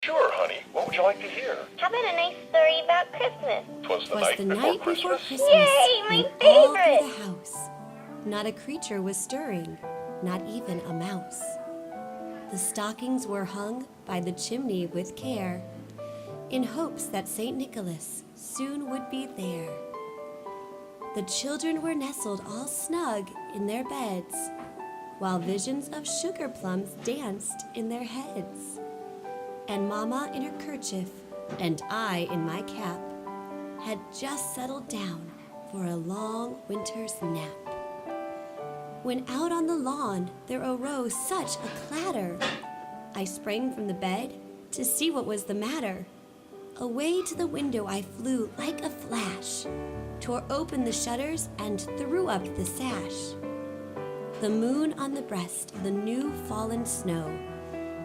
Sure, honey. What would you like to hear? How about a nice story about Christmas? 'Twas the Was the night before Christmas. Yay, my when all favorite! through the house, not a creature was stirring, not even a mouse. The stockings were hung by the chimney with care, in hopes that St. Nicholas soon would be there. The children were nestled all snug in their beds, while visions of sugar plums danced in their heads. And Mama in her kerchief, and I in my cap, had just settled down for a long winter's nap. When out on the lawn there arose such a clatter, I sprang from the bed to see what was the matter. Away to the window I flew like a flash, tore open the shutters and threw up the sash. The moon on the breast of the new fallen snow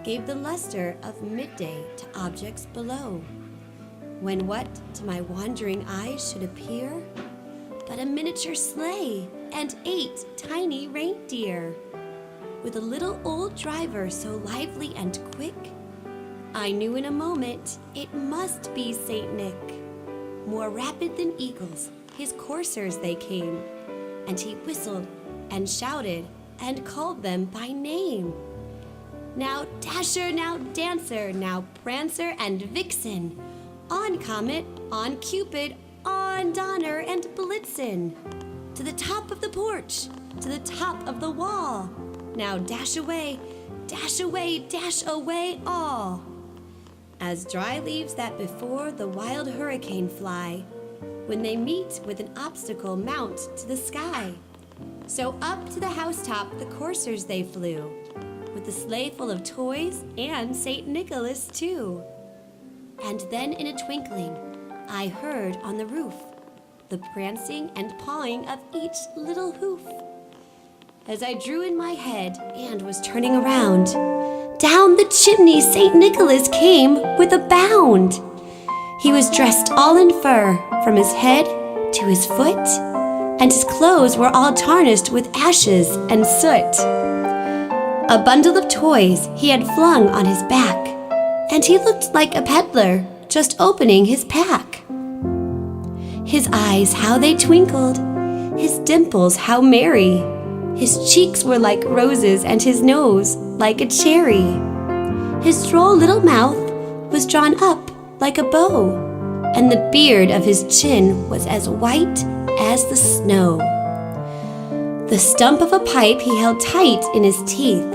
gave the luster of midday to objects below, when what to my wandering eyes should appear but a miniature sleigh and 8 tiny reindeer, with a little old driver so lively and quick, I knew in a moment it must be Saint Nick. More rapid than eagles, his coursers they came, and he whistled and shouted and called them by name. Now Dasher, now Dancer, now Prancer and Vixen, on Comet, on Cupid, on Donner and Blitzen, to the top of the porch, to the top of the wall. Now dash away, dash away, dash away all. As dry leaves that before the wild hurricane fly, when they meet with an obstacle mount to the sky. So up to the housetop the coursers they flew, with the sleigh full of toys and St. Nicholas too. And then in a twinkling I heard on the roof the prancing and pawing of each little hoof. As I drew in my head and was turning around, down the chimney St. Nicholas came with a bound. He was dressed all in fur from his head to his foot, and his clothes were all tarnished with ashes and soot. A bundle of toys he had flung on his back, and he looked like a peddler just opening his pack. His eyes, how they twinkled, his dimples, how merry. His cheeks were like roses, and his nose like a cherry. His droll little mouth was drawn up like a bow, and the beard of his chin was as white as the snow. The stump of a pipe he held tight in his teeth,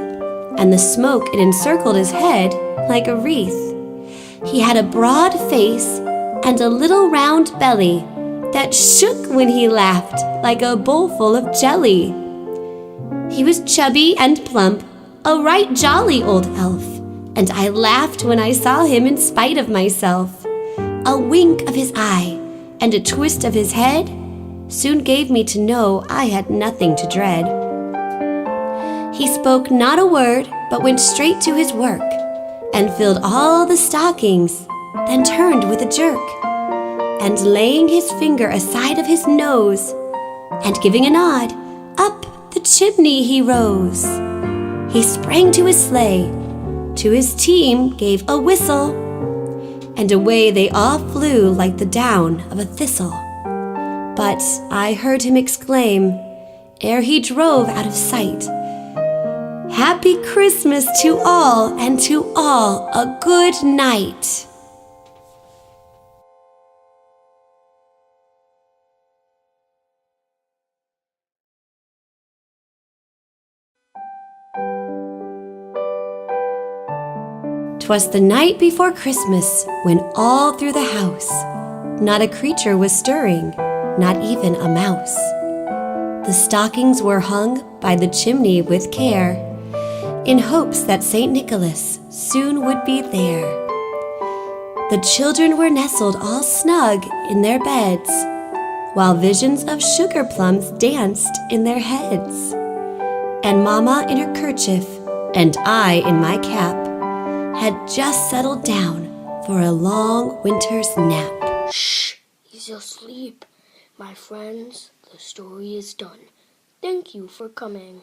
and the smoke it encircled his head like a wreath. He had a broad face and a little round belly that shook when he laughed like a bowl full of jelly. He was chubby and plump, a right jolly old elf, and I laughed when I saw him in spite of myself. A wink of his eye and a twist of his head soon gave me to know I had nothing to dread. He spoke not a word, but went straight to his work, and filled all the stockings, then turned with a jerk, and laying his finger aside of his nose, and giving a nod, up the chimney he rose. He sprang to his sleigh, to his team gave a whistle, and away they all flew like the down of a thistle. But I heard him exclaim, ere he drove out of sight, "Happy Christmas to all, and to all a good night." "'Twas the night before Christmas, when all through the house not a creature was stirring, not even a mouse. The stockings were hung by the chimney with care, in hopes that St. Nicholas soon would be there. The children were nestled all snug in their beds, while visions of sugar plums danced in their heads. And Mama in her kerchief, and I in my cap, had just settled down for a long winter's nap." Shh, he's asleep. My friends, the story is done. Thank you for coming.